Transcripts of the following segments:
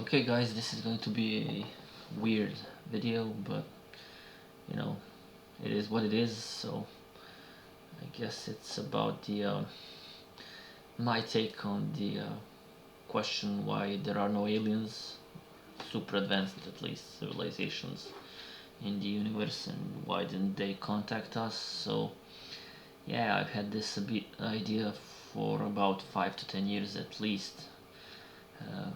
Okay guys, this is going to be a weird video, but you know, it is what it is. So I guess it's about the my take on the question why there are no aliens, super advanced at least civilizations in the universe, and why didn't they contact us. So yeah, I've had this a bit idea for about 5 to 10 years at least. uh,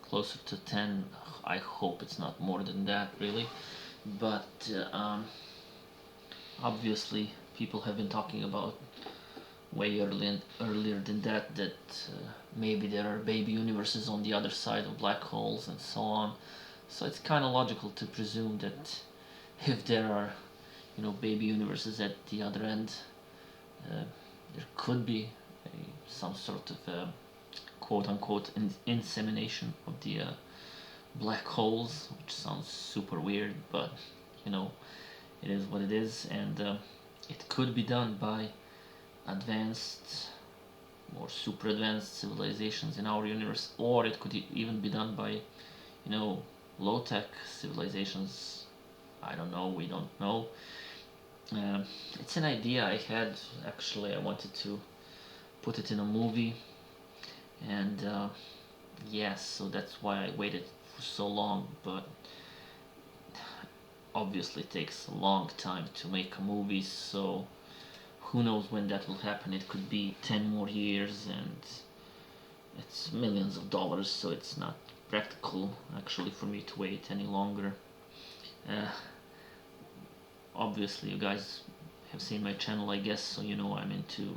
Closer to 10. I hope it's not more than that, really. But obviously, people have been talking about way earlier than that, maybe there are baby universes on the other side of black holes and so on. So it's kind of logical to presume that if there are, baby universes at the other end, uh, there could be some sort of quote-unquote insemination of the black holes, which sounds super weird, but you know, it is what it is, and it could be done by advanced or super advanced civilizations in our universe, or it could even be done by, low-tech civilizations. I don't know, we don't know. It's an idea I had. Actually, I wanted to put it in a movie, and yes, so that's why I waited for so long. But obviously it takes a long time to make a movie, so who knows when that will happen. It could be 10 more years, and it's millions of dollars, so it's not practical actually for me to wait any longer. uh, Obviously you guys have seen my channel, I guess, so you know I'm into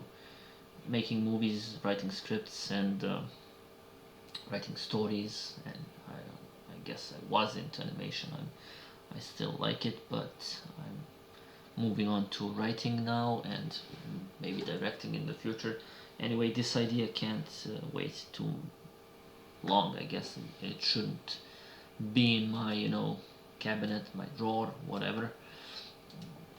making movies, writing scripts, and writing stories, and I guess I was into animation. I still like it, but I'm moving on to writing now, and maybe directing in the future. Anyway, this idea can't wait too long. I guess it shouldn't be in my, cabinet, my drawer, whatever.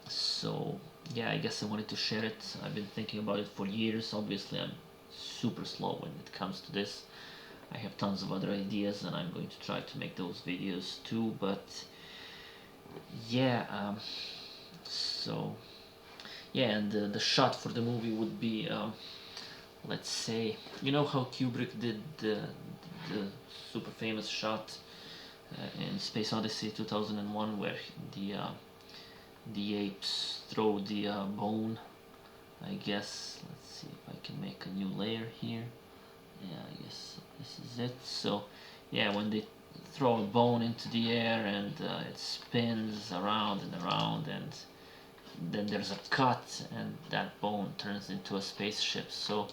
So yeah, I guess I wanted to share it. I've been thinking about it for years. Obviously, I'm super slow when it comes to this. I have tons of other ideas, and I'm going to try to make those videos too. But yeah, so yeah, and the shot for the movie would be, let's say, you know how Kubrick did the super famous shot in Space Odyssey 2001, where the apes throw the bone. I guess, let's see if I can make a new layer here. Yeah, I guess this is it. So yeah, when they throw a bone into the air, and it spins around and around, and then there's a cut, and that bone turns into a spaceship. So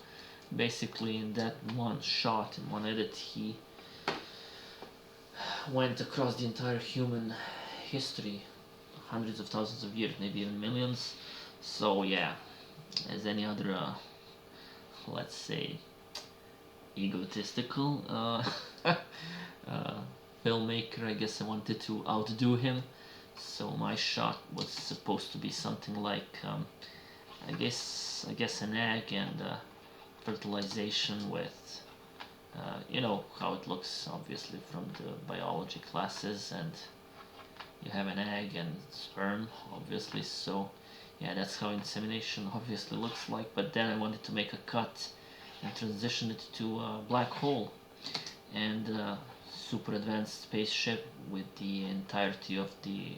basically in that one shot, in one edit, he went across the entire human history, hundreds of thousands of years, maybe even millions. So yeah, as any other let's say egotistical uh, filmmaker, I guess I wanted to outdo him. So my shot was supposed to be something like, I guess an egg and fertilization with, you know how it looks obviously from the biology classes, and you have an egg and sperm obviously. So yeah, that's how insemination obviously looks like. But then I wanted to make a cut and transition it to a black hole, and super advanced spaceship with the entirety of the,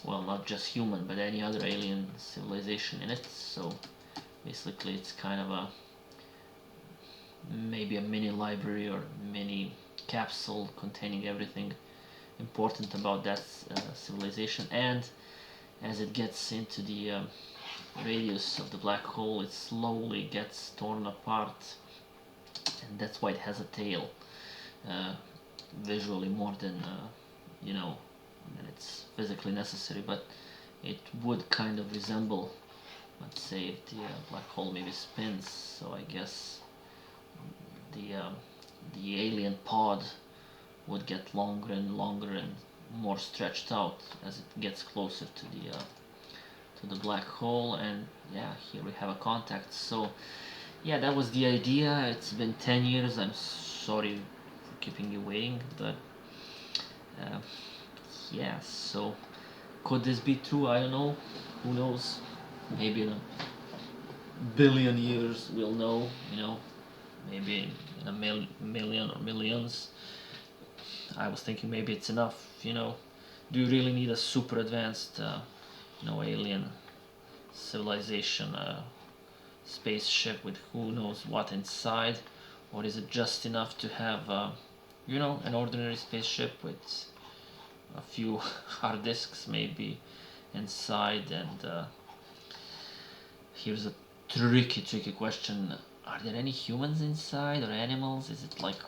well, not just human but any other alien civilization in it. So basically it's kind of a, maybe a mini library or mini capsule containing everything important about that civilization. And as it gets into the radius of the black hole, it slowly gets torn apart, and that's why it has a tail, uh, visually more than, than it's physically necessary. But it would kind of resemble, let's say, if the black hole maybe spins. So I guess the uh, the alien pod would get longer and longer and more stretched out as it gets closer to the black hole. And yeah, here we have a contact. So yeah, that was the idea. It's been 10 years. I'm sorry for keeping you waiting, but uh, yeah, so could this be true? I don't know. Who knows? Maybe in a billion years we'll know, maybe in a million or millions. I was thinking maybe it's enough, Do you really need a super advanced, alien civilization, spaceship with who knows what inside? Or is it just enough to have, an ordinary spaceship with a few hard disks maybe inside? And here's a tricky question. Are there any humans inside or animals? Is it like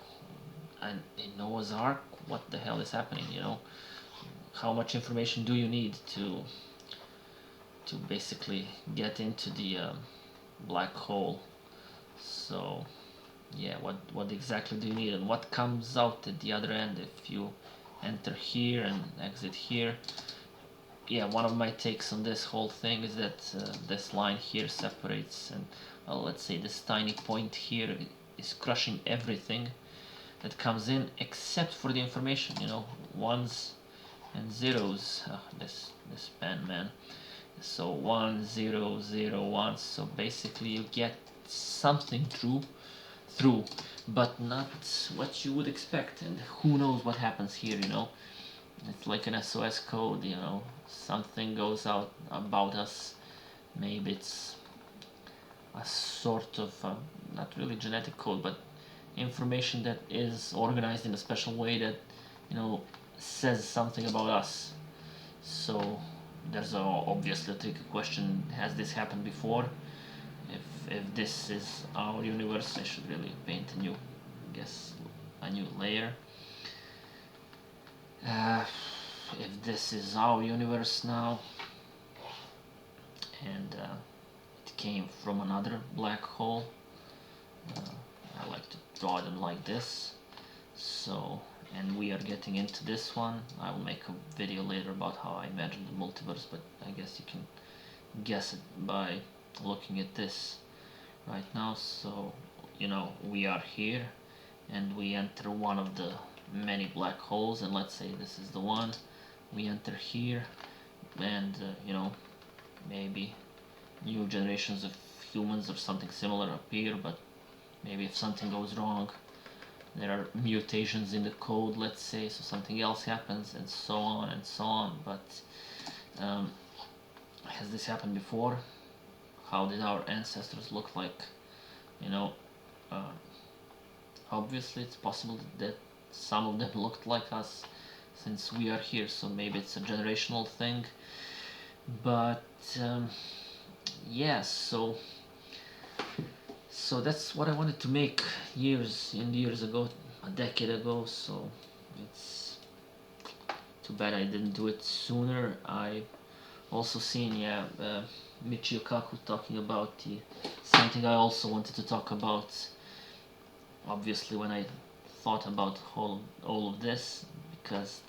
in Noah's Ark? What the hell is happening, How much information do you need to basically get into the black hole? So yeah, what exactly do you need, and what comes out at the other end if you enter here and exit here? Yeah, one of my takes on this whole thing is that this line here separates, and well, let's say this tiny point here is crushing everything that comes in except for the information, ones and zeros. This pen, man. So 1 0 0 1. So basically you get something through, but not what you would expect, and who knows what happens here. It's like an SOS code. Something goes out about us. Maybe it's a sort of not really genetic code, but information that is organized in a special way that says something about us. So there's obviously a tricky question: has this happened before? If this is our universe, I should really paint a new layer. If this is our universe now, and it came from another black hole, I like to draw them like this. So, and we are getting into this one. I will make a video later about how I imagine the multiverse, but I guess you can guess it by looking at this right now. So, we are here and we enter one of the many black holes, and let's say this is the one. We enter here, and maybe new generations of humans or something similar appear, but maybe if something goes wrong, there are mutations in the code, let's say, so something else happens, and so on and so on. But has this happened before? How did our ancestors look like? Obviously it's possible that some of them looked like us since we are here, so maybe it's a generational thing. But yeah, so that's what I wanted to make years ago, a decade ago. So it's too bad I didn't do it sooner. I also seen Michio Kaku talking about something I also wanted to talk about. Obviously, when I thought about all of this, because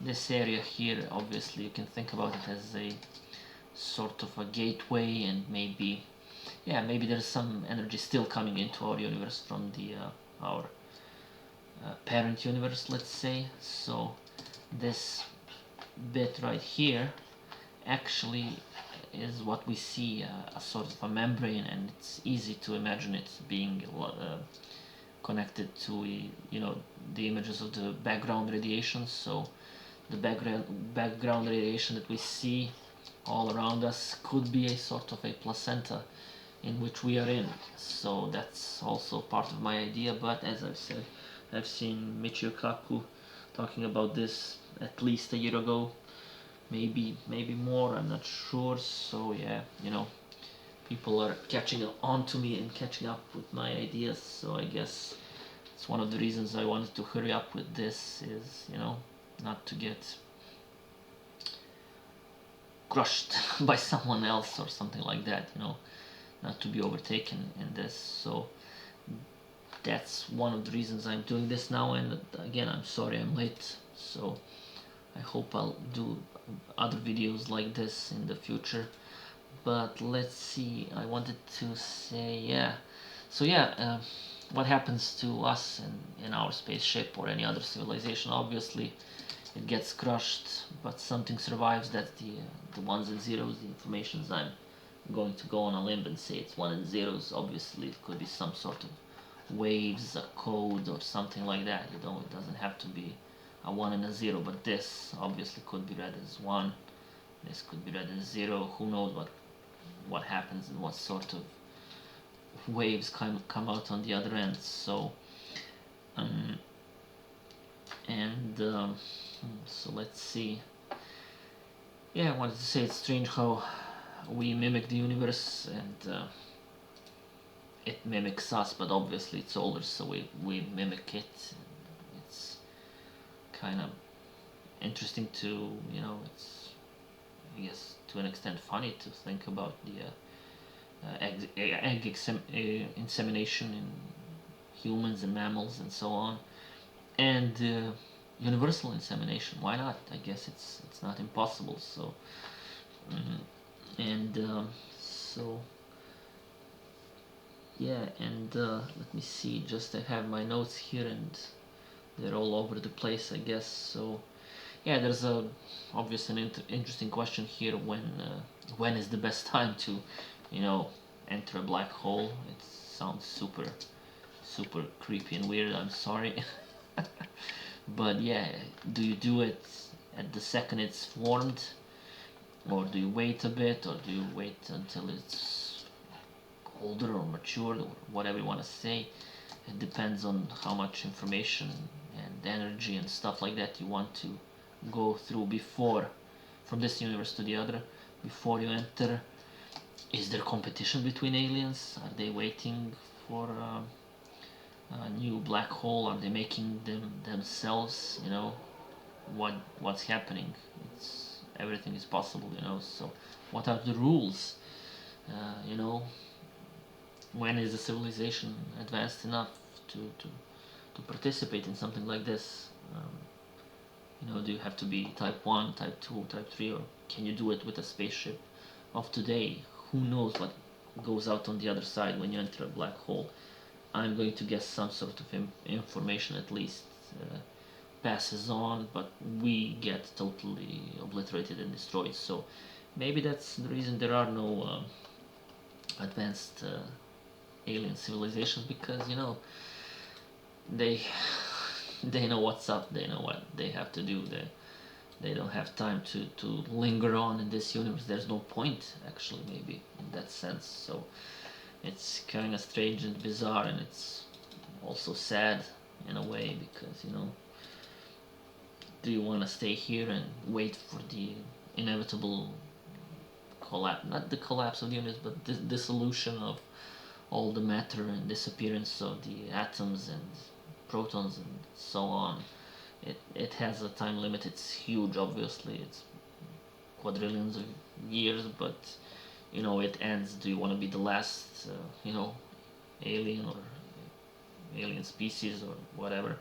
this area here, obviously you can think about it as a sort of a gateway, and maybe there's some energy still coming into our universe from our parent universe, let's say. So this bit right here actually is what we see, a sort of a membrane, and it's easy to imagine it being connected to the images of the background radiation. So the background radiation that we see all around us could be a sort of a placenta in which we are in. So that's also part of my idea, but as I've said, I've seen Michio Kaku talking about this at least a year ago, maybe more, I'm not sure. So yeah, people are catching on to me and catching up with my ideas, so I guess it's one of the reasons I wanted to hurry up with this, is not to get crushed by someone else or something like that, not to be overtaken in this. So that's one of the reasons I'm doing this now, and again, I'm sorry I'm late. So I hope I'll do other videos like this in the future. But let's see, I wanted to say, so what happens to us in our spaceship or any other civilization? Obviously, it gets crushed, but something survives. That's the ones and zeros, the informations. I'm going to go on a limb and say it's one and zeros. Obviously, it could be some sort of waves, a code, or something like that. You know, it doesn't have to be a one and a zero, but this obviously could be read as one. This could be read as zero. Who knows what happens and what sort of waves come out on the other end. So um, and so let's see. Yeah, I wanted to say it's strange how we mimic the universe and it mimics us, but obviously it's older, so we mimic it. It's kind of interesting to, you know, it's, I guess, to an extent funny to think about the egg insemination in humans and mammals and so on, and universal insemination. Why not? I guess it's not impossible. So and so yeah, and let me see. Just I have my notes here, and they're all over the place, I guess. So yeah, there's a obvious and interesting question here. When is the best time to, you know, enter a black hole? It sounds super creepy and weird. I'm sorry, but yeah, do you do it at the second it's formed, or do you wait a bit, or do you wait until it's older or matured, or whatever you want to say? It depends on how much information and energy and stuff like that you want to go through before, from this universe to the other, before you enter. Is there competition between aliens? Are they waiting for a new black hole? Are they making them themselves? You know, what's happening? It's everything is possible. You know, so what are the rules? You know, when is the civilization advanced enough to participate in something like this? You know, do you have to be type 1, type 2, type 3, or can you do it with a spaceship of today? Who knows what goes out on the other side when you enter a black hole? I'm going to guess some sort of information at least passes on, but we get totally obliterated and destroyed. So maybe that's the reason there are no advanced alien civilizations, because, you know, they they know what's up, they know what they have to do. They don't have time to linger on in this universe. There's no point, actually, maybe, in that sense. So it's kind of strange and bizarre, and it's also sad in a way, because, you know, do you want to stay here and wait for the inevitable collapse, not the collapse of the universe, but the dissolution of all the matter and disappearance of the atoms and protons and so on? It has a time limit. It's huge, obviously. It's quadrillions of years, but, you know, it ends. Do you want to be the last, you know, alien or alien species or whatever,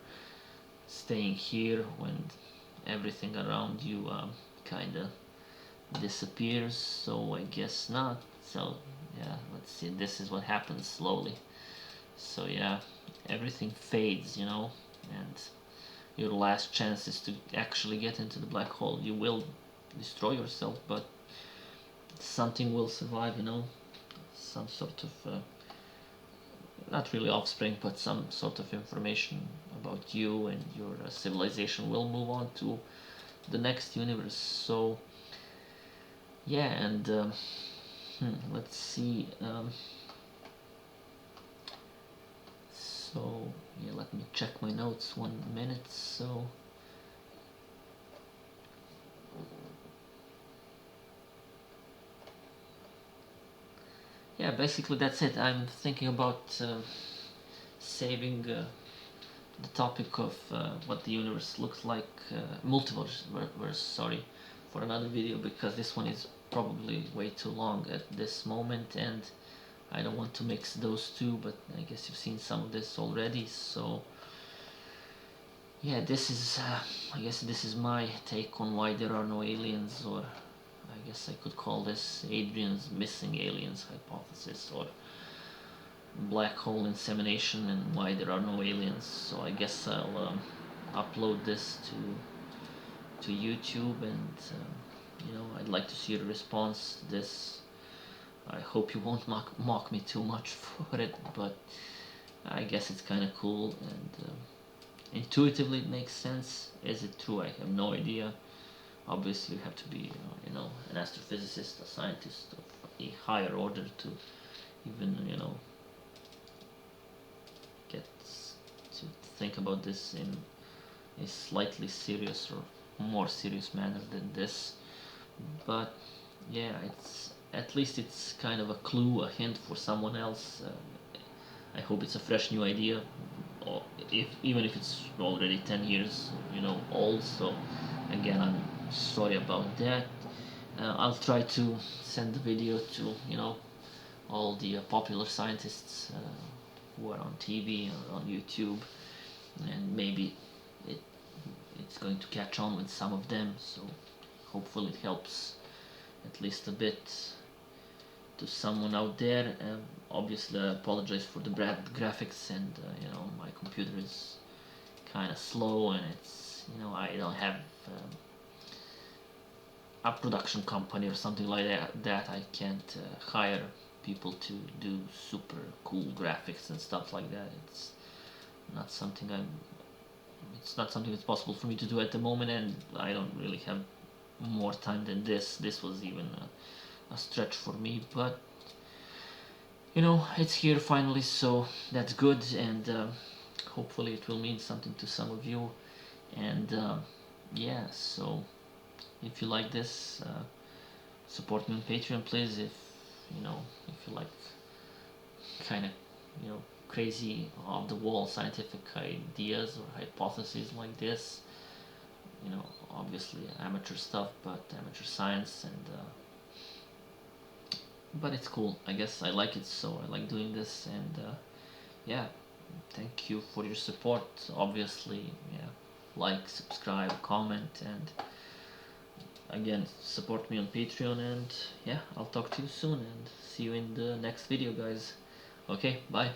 staying here when everything around you kind of disappears? So I guess not. So yeah, let's see. This is what happens slowly. So yeah, everything fades, you know, and your last chance is to actually get into the black hole. You will destroy yourself, but something will survive, you know, some sort of not really offspring, but some sort of information about you and your civilization will move on to the next universe. So yeah, and let's see. So yeah, let me check my notes 1 minute. So yeah, basically that's it. I'm thinking about saving the topic of what the universe looks like, multiverse, sorry, for another video, because this one is probably way too long at this moment, and I don't want to mix those two, but I guess you've seen some of this already. So yeah, this is I guess this is my take on why there are no aliens, or I guess I could call this Adrian's missing aliens hypothesis, or black hole insemination and why there are no aliens. So I guess I'll upload this to YouTube, and I'd like to see your response to this. I hope you won't mock me too much for it, but I guess it's kind of cool, and intuitively it makes sense. Is it true? I have no idea. Obviously, you have to be, an astrophysicist, a scientist of a higher order to even, get to think about this in a slightly serious or more serious manner than this. But yeah, at least it's kind of a clue, a hint for someone else. I hope it's a fresh new idea, or even if it's already 10 years, old. So again, I'm sorry about that. I'll try to send the video to all the popular scientists who are on TV or on YouTube, and maybe it it's going to catch on with some of them. So hopefully it helps at least a bit to someone out there. Obviously, I apologize for the bad graphics, and my computer is kind of slow, and it's I don't have a production company or something like that I can't hire people to do super cool graphics and stuff like that. Not something I'm it's not something that's possible for me to do at the moment, and I don't really have more time than this was even a stretch for me, but it's here finally, so that's good, and hopefully it will mean something to some of you. And yeah, so if you like this, support me on Patreon, please. If you like kind of crazy off the wall scientific ideas or hypotheses like this, obviously amateur stuff, but amateur science, and but it's cool. I guess I like it, so I like doing this, and yeah, thank you for your support. Obviously, yeah, like, subscribe, comment, and again, support me on Patreon, and yeah, I'll talk to you soon, and see you in the next video, guys. Okay, bye.